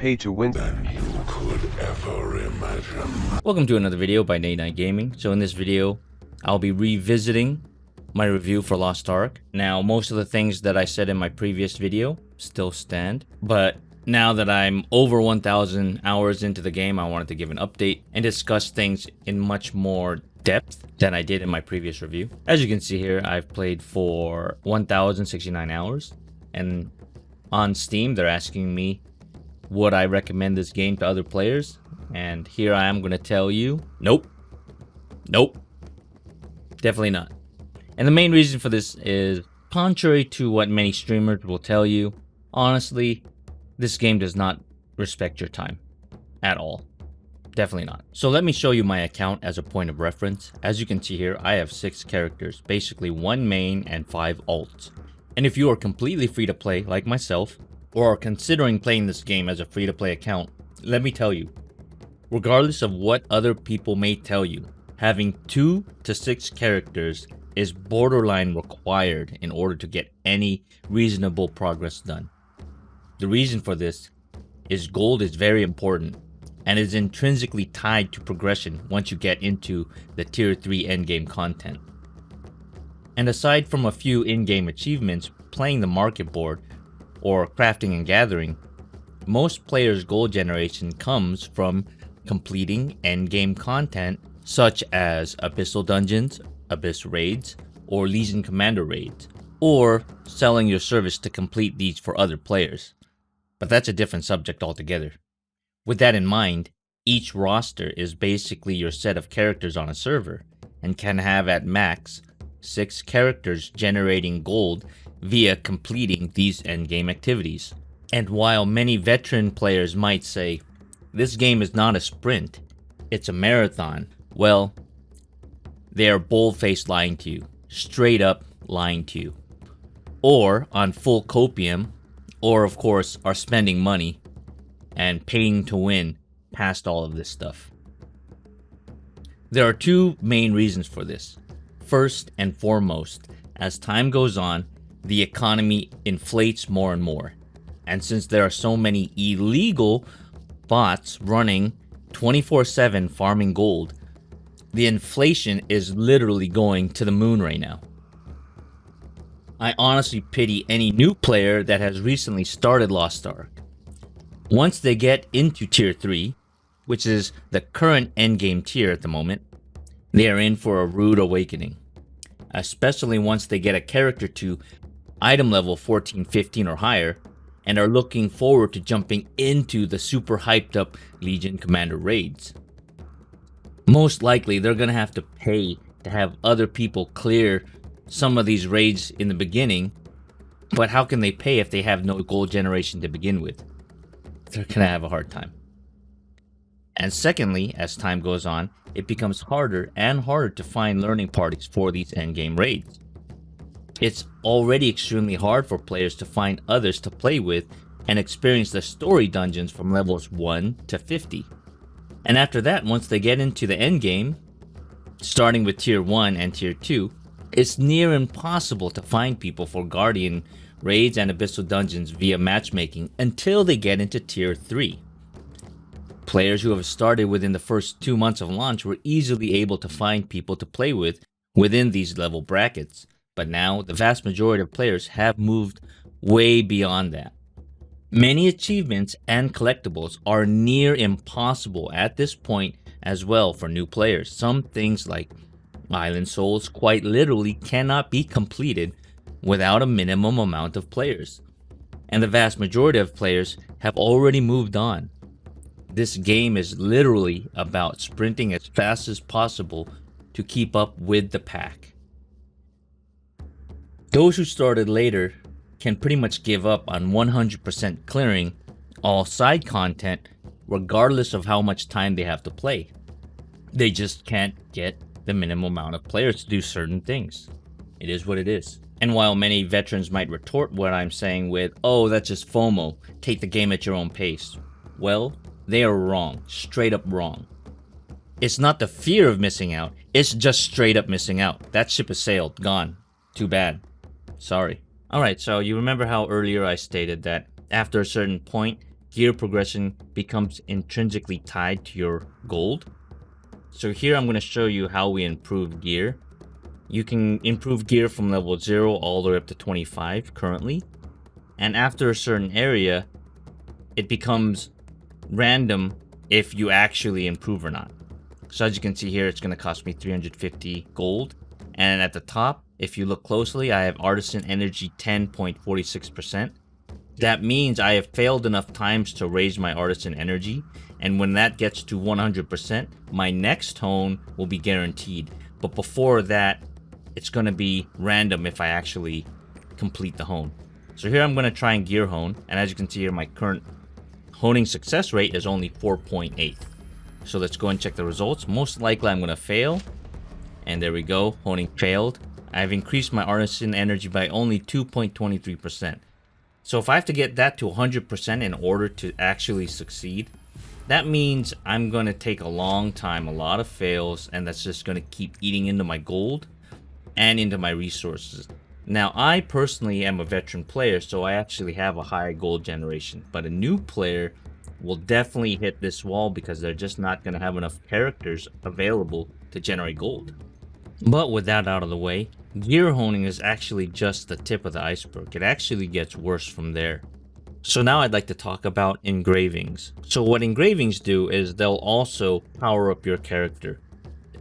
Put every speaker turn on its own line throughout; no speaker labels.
pay to win
than you could ever imagine.
Welcome to another video by Night Gaming. So in this video, I'll be revisiting my review for Lost Ark. Now, most of the things that I said in my previous video still stand, but now that I'm over 1,000 hours into the game, I wanted to give an update and discuss things in much more depth than I did in my previous review. As you can see here, I've played for 1,069 hours, and on Steam, they're asking me would I recommend this game to other players, and here I am going to tell you, nope, definitely not. And the main reason for this is, contrary to what many streamers will tell you, honestly, this game does not respect your time at all. Definitely not. So let me show you my account as a point of reference. As you can see here, I have 6 characters, basically 1 main and 5 alts. And if you are completely free to play like myself, or are considering playing this game as a free to play account, let me tell you, regardless of what other people may tell you, having 2 to 6 characters is borderline required in order to get any reasonable progress done. The reason for this is gold is very important and is intrinsically tied to progression once you get into the tier 3 endgame content. And aside from a few in-game achievements, playing the market board or crafting and gathering, most players' gold generation comes from completing endgame content such as Abyssal Dungeons, Abyss Raids, or Legion Commander Raids, or selling your service to complete these for other players. But that's a different subject altogether. With that in mind, each roster is basically your set of characters on a server, and can have at max 6 characters generating gold via completing these endgame activities. And while many veteran players might say, this game is not a sprint, it's a marathon, well, they are bold-faced lying to you, straight up lying to you. Or on full copium, or of course are spending money and paying to win past all of this stuff. There are 2 main reasons for this. First and foremost, as time goes on, the economy inflates more and more. And since there are so many illegal bots running 24/7 farming gold, the inflation is literally going to the moon right now. I honestly pity any new player that has recently started Lost Ark. Once they get into tier 3, which is the current endgame tier at the moment, they are in for a rude awakening. Especially once they get a character to item level 14, 15 or higher, and are looking forward to jumping into the super hyped up Legion Commander raids. Most likely they're gonna have to pay to have other people clear some of these raids in the beginning, but how can they pay if they have no gold generation to begin with? They're gonna have a hard time. And secondly, as time goes on, it becomes harder and harder to find learning parties for these endgame raids. It's already extremely hard for players to find others to play with and experience the story dungeons from levels 1 to 50. And after that, once they get into the endgame, starting with tier 1 and tier 2, it's near impossible to find people for Guardian raids and Abyssal Dungeons via matchmaking until they get into tier 3. Players who have started within the first 2 months of launch were easily able to find people to play with within these level brackets, but now the vast majority of players have moved way beyond that. Many achievements and collectibles are near impossible at this point as well for new players. Some things like Island Souls quite literally cannot be completed without a minimum amount of players, and the vast majority of players have already moved on. This game is literally about sprinting as fast as possible to keep up with the pack. Those who started later can pretty much give up on 100% clearing all side content regardless of how much time they have to play. They just can't get the minimum amount of players to do certain things. It is what it is. And while many veterans might retort what I'm saying with, oh, that's just FOMO, take the game at your own pace, well, they are wrong, straight up wrong. It's not the fear of missing out, it's just straight up missing out. That ship has sailed, gone. Too bad. Sorry. Alright, so you remember how earlier I stated that after a certain point, gear progression becomes intrinsically tied to your gold. So here I'm going to show you how we improve gear. You can improve gear from level 0 all the way up to 25 currently. And after a certain area, it becomes random if you actually improve or not. So as you can see here, it's going to cost me 350 gold. And at the top, if you look closely, I have Artisan Energy 10.46%. That means I have failed enough times to raise my Artisan Energy. And when that gets to 100%, my next hone will be guaranteed. But before that, it's going to be random if I actually complete the hone. So here I'm going to try and gear hone. And as you can see here, my current honing success rate is only 4.8. So let's go and check the results. Most likely I'm going to fail. And there we go. Honing failed. I've increased my Artisan Energy by only 2.23%. So if I have to get that to 100% in order to actually succeed, that means I'm going to take a long time, a lot of fails, and that's just going to keep eating into my gold and into my resources. Now, I personally am a veteran player, so I actually have a higher gold generation, but a new player will definitely hit this wall because they're just not going to have enough characters available to generate gold. But with that out of the way, gear honing is actually just the tip of the iceberg. It actually gets worse from there. So now I'd like to talk about engravings. So what engravings do is they'll also power up your character.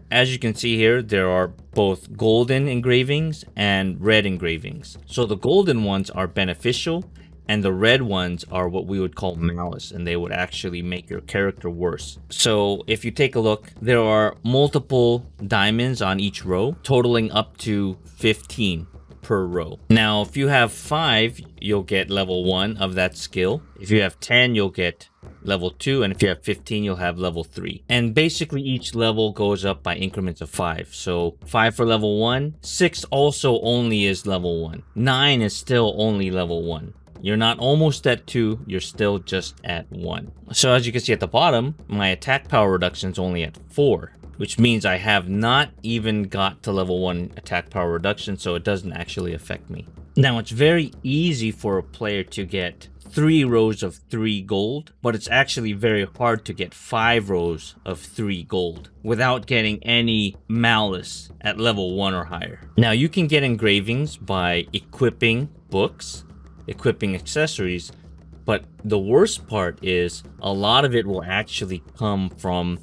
As you can see here, there are both golden engravings and red engravings. So the golden ones are beneficial and the red ones are what we would call malice, and they would actually make your character worse. So if you take a look, there are multiple diamonds on each row, totaling up to 15 per row. Now, if you have 5, you'll get level 1 of that skill. If you have 10, you'll get level 2, and if you have 15, you'll have level 3. And basically each level goes up by increments of 5. So 5 for level 1, 6 also only is level 1. 9 is still only level 1. You're not almost at 2, you're still just at 1. So as you can see at the bottom, my attack power reduction is only at 4, which means I have not even got to level 1 attack power reduction, so it doesn't actually affect me. Now, it's very easy for a player to get 3 rows of 3 gold, but it's actually very hard to get 5 rows of 3 gold without getting any malice at level 1 or higher. Now, you can get engravings by equipping books, equipping accessories, but the worst part is a lot of it will actually come from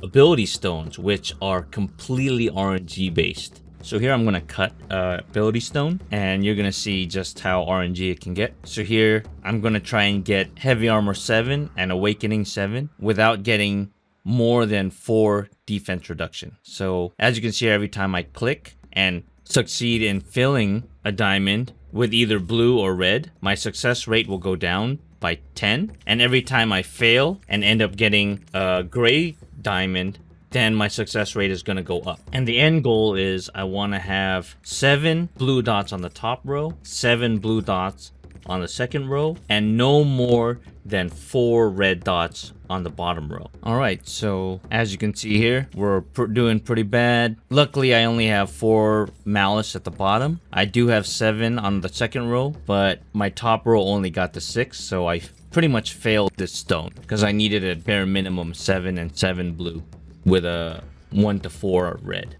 ability stones, which are completely RNG based. So here I'm going to cut ability stone, and you're going to see just how RNG it can get. So here I'm going to try and get heavy armor 7 and awakening 7 without getting more than 4 defense reduction. So as you can see, every time I click and succeed in filling a diamond with either blue or red, my success rate will go down by 10. And every time I fail and end up getting a gray diamond, then my success rate is going to go up. And the end goal is I want to have 7 blue dots on the top row, 7 blue dots on the second row, and no more than 4 red dots on the bottom row. All right, so as you can see here, we're doing pretty bad. Luckily, I only have 4 malice at the bottom. I do have 7 on the second row, but my top row only got to 6, so I pretty much failed this stone because I needed a bare minimum 7 and 7 blue with a 1 to 4 red.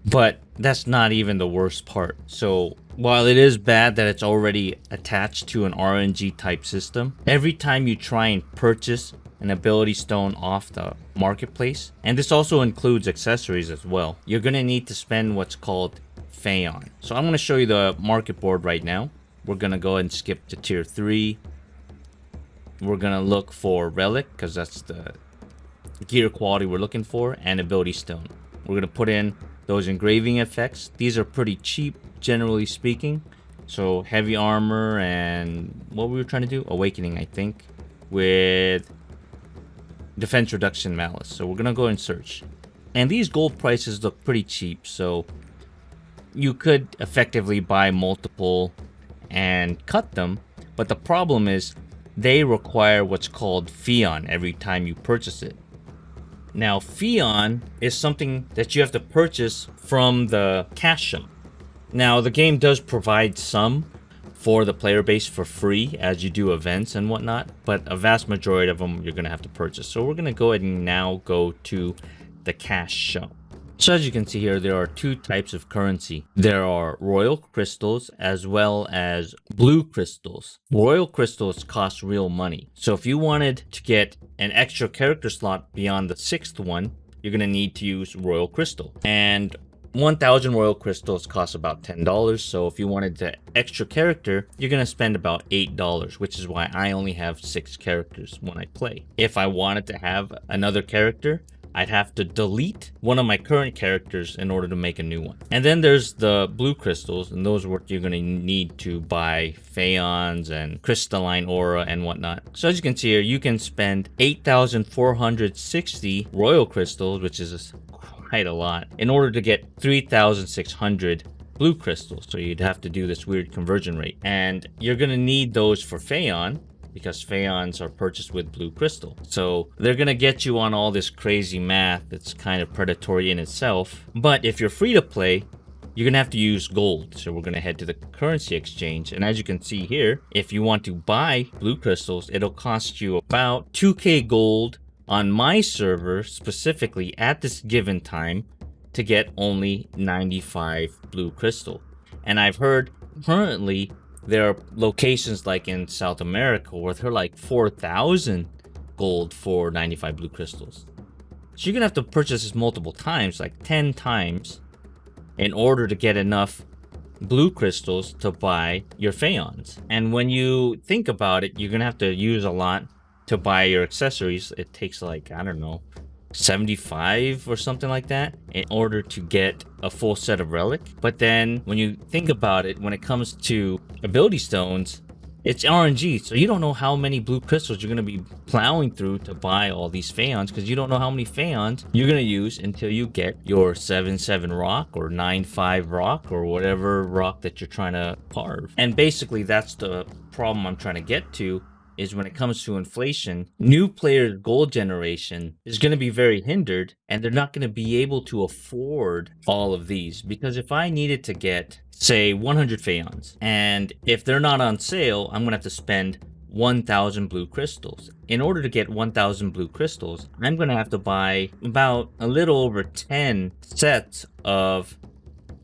But that's not even the worst part. So while it is bad that it's already attached to an RNG type system, every time you try and purchase an ability stone off the marketplace, and this also includes accessories as well, you're going to need to spend what's called Phaon. So I'm going to show you the market board right now. We're going to go and skip to tier 3. We're going to look for relic because that's the gear quality we're looking for, and ability stone. We're going to put in those engraving effects. These are pretty cheap, generally speaking. So heavy armor and what we were trying to do, awakening, I think, with defense reduction malice. So we're gonna go and search, and these gold prices look pretty cheap, so you could effectively buy multiple and cut them, but the problem is they require what's called Phaon every time you purchase it. Now, Phaon is something that you have to purchase from the cash shop. Now, the game does provide some for the player base for free as you do events and whatnot, but a vast majority of them you're going to have to purchase. So we're going to go ahead and now go to the cash shop. So as you can see here, there are two types of currency. There are royal crystals as well as blue crystals. Royal crystals cost real money. So if you wanted to get an extra character slot beyond the 6th one, you're going to need to use royal crystal. And 1,000 royal crystals cost about $10. So if you wanted the extra character, you're going to spend about $8, which is why I only have 6 characters when I play. If I wanted to have another character, I'd have to delete one of my current characters in order to make a new one. And then there's the blue crystals, and those are what you're going to need to buy Phaons and crystalline aura and whatnot. So as you can see here, you can spend 8,460 royal crystals, which is quite a lot, in order to get 3,600 blue crystals. So you'd have to do this weird conversion rate. And you're going to need those for Phaon, because Phaons are purchased with blue crystal. So they're gonna get you on all this crazy math that's kind of predatory in itself. But if you're free to play, you're gonna have to use gold. So we're gonna head to the currency exchange. And as you can see here, if you want to buy blue crystals, it'll cost you about 2k gold on my server specifically at this given time to get only 95 blue crystal. And I've heard currently there are locations like in South America where they're like 4,000 gold for 95 blue crystals. So you're gonna have to purchase this multiple times, like 10 times, in order to get enough blue crystals to buy your Phaons. And when you think about it, you're gonna have to use a lot to buy your accessories. It takes like, I don't know, 75 or something like that in order to get a full set of relic. But then when you think about it, when it comes to ability stones, it's RNG, so you don't know how many blue crystals you're going to be plowing through to buy all these Phaons, because you don't know how many Phaons you're going to use until you get your 7-7 rock or 9-5 rock or whatever rock that you're trying to carve. And basically that's the problem I'm trying to get to, is when it comes to inflation, new players' gold generation is going to be very hindered, and they're not going to be able to afford all of these. Because if I needed to get, say, 100 Phaons, and if they're not on sale, I'm going to have to spend 1,000 blue crystals. In order to get 1,000 blue crystals, I'm going to have to buy about a little over 10 sets of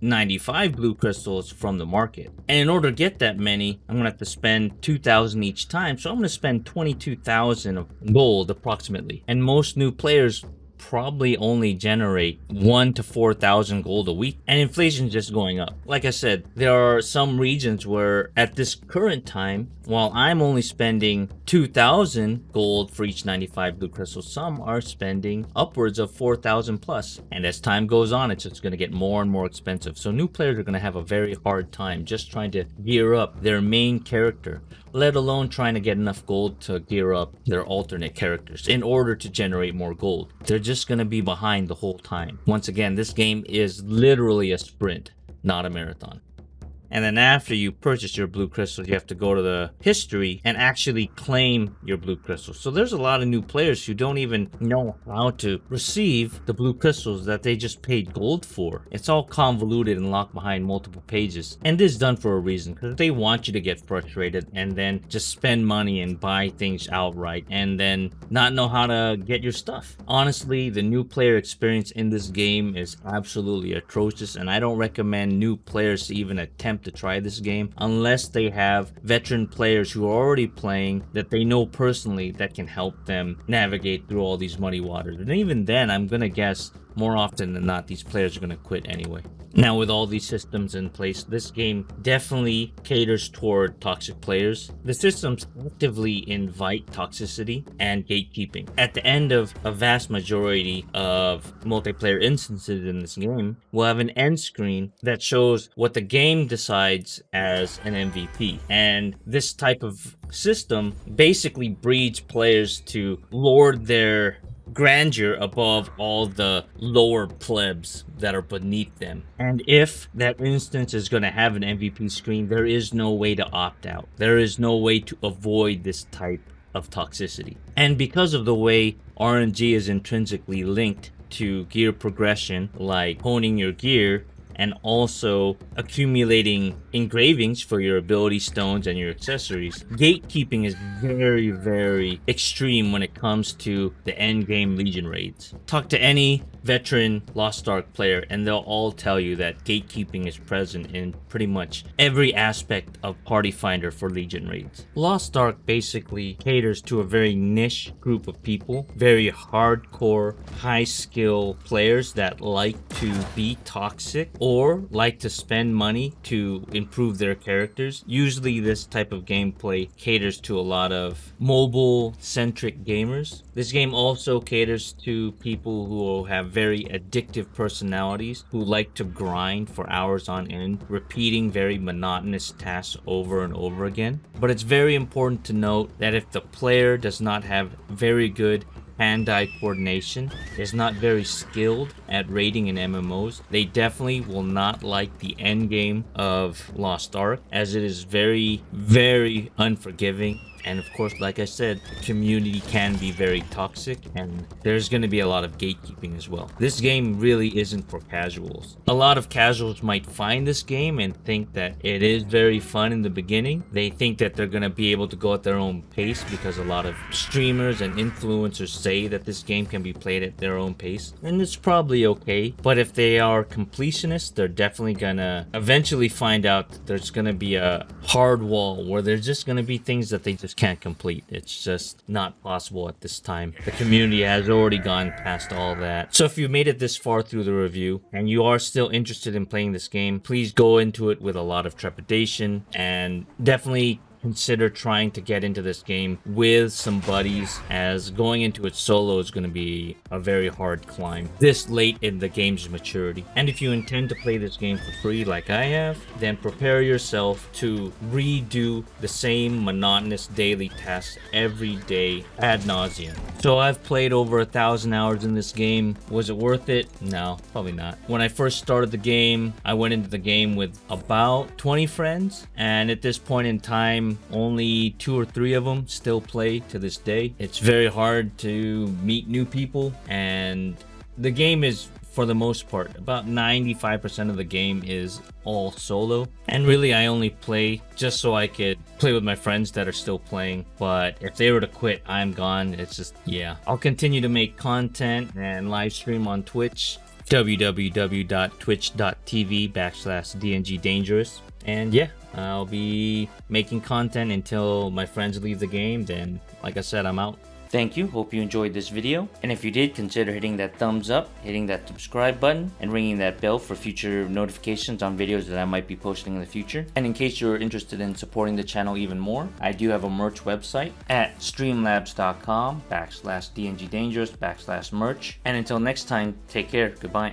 95 blue crystals from the market. And in order to get that many, I'm gonna have to spend 2,000 each time. So I'm gonna spend 22,000 of gold approximately. And most new players probably only generate 1,000 to 4,000 gold a week, and inflation's just going up. Like I said, there are some regions where at this current time, while I'm only spending 2,000 gold for each 95 blue crystals, some are spending upwards of 4,000 plus. And as time goes on, it's just going to get more and more expensive. So new players are going to have a very hard time just trying to gear up their main character, let alone trying to get enough gold to gear up their alternate characters in order to generate more gold. They're just going to be behind the whole time. Once again, this game is literally a sprint, not a marathon. And then after you purchase your blue crystals, you have to go to the history and actually claim your blue crystals. So there's a lot of new players who don't even know how to receive the blue crystals that they just paid gold for. It's all convoluted and locked behind multiple pages. And this is done for a reason, because they want you to get frustrated and then just spend money and buy things outright and then not know how to get your stuff. Honestly, the new player experience in this game is absolutely atrocious, and I don't recommend new players to even attempt to try this game unless they have veteran players who are already playing that they know personally that can help them navigate through all these muddy waters. And even then, I'm gonna guess more often than not these players are gonna quit anyway. Now, with all these systems in place, this game definitely caters toward toxic players. The systems actively invite toxicity and gatekeeping. At the end of a vast majority of multiplayer instances in this game, we'll have an end screen that shows what the game decides as an MVP. And this type of system basically breeds players to lord their grandeur above all the lower plebs that are beneath them. And if that instance is going to have an MVP screen, there is no way to opt out. There is no way to avoid this type of toxicity. And because of the way RNG is intrinsically linked to gear progression, like honing your gear, and also accumulating engravings for your ability stones and your accessories. Gatekeeping is very, very extreme when it comes to the end game Legion raids. Talk to any veteran Lost Ark player and they'll all tell you that gatekeeping is present in pretty much every aspect of Party Finder for Legion raids. Lost Ark basically caters to a very niche group of people, very hardcore, high skill players that like to be toxic or like to spend money to improve their characters. Usually this type of gameplay caters to a lot of mobile centric gamers. This game also caters to people who have very addictive personalities, who like to grind for hours on end, repeating very monotonous tasks over and over again. But it's very important to note that if the player does not have very good hand-eye coordination, is not very skilled at raiding in MMOs, they definitely will not like the end game of Lost Ark, as it is very, very unforgiving. And of course, like I said, the community can be very toxic and there's going to be a lot of gatekeeping as well. This game really isn't for casuals. A lot of casuals might find this game and think that it is very fun in the beginning. They think that they're going to be able to go at their own pace because a lot of streamers and influencers say that this game can be played at their own pace. And it's probably okay. But if they are completionists, they're definitely going to eventually find out that there's going to be a hard wall where there's just going to be things that they just can't complete. It's just not possible at this time. The community has already gone past all that. So if you made it this far through the review and you are still interested in playing this game, please go into it with a lot of trepidation and definitely consider trying to get into this game with some buddies, as going into it solo is going to be a very hard climb this late in the game's maturity. And if you intend to play this game for free like I have, then prepare yourself to redo the same monotonous daily tasks every day ad nauseum. So I've played over 1,000 hours in this game. Was it worth it? No, probably not. When I first started the game, I went into the game with about 20 friends, and at this point in time, only 2 or 3 of them still play to this day. It's very hard to meet new people, and the game is, for the most part, about 95% of the game is all solo. And really, I only play just so I could play with my friends that are still playing. But if they were to quit, I'm gone. It's just, yeah. I'll continue to make content and live stream on Twitch, www.twitch.tv/DNGDangerous. And yeah, I'll be making content until my friends leave the game. Then, like I said, I'm out. Thank you, hope you enjoyed this video, and if you did, consider hitting that thumbs up, hitting that subscribe button, and ringing that bell for future notifications on videos that I might be posting in the future. And in case you're interested in supporting the channel even more, I do have a merch website at streamlabs.com/DNGDangerous/merch. And until next time, take care, goodbye.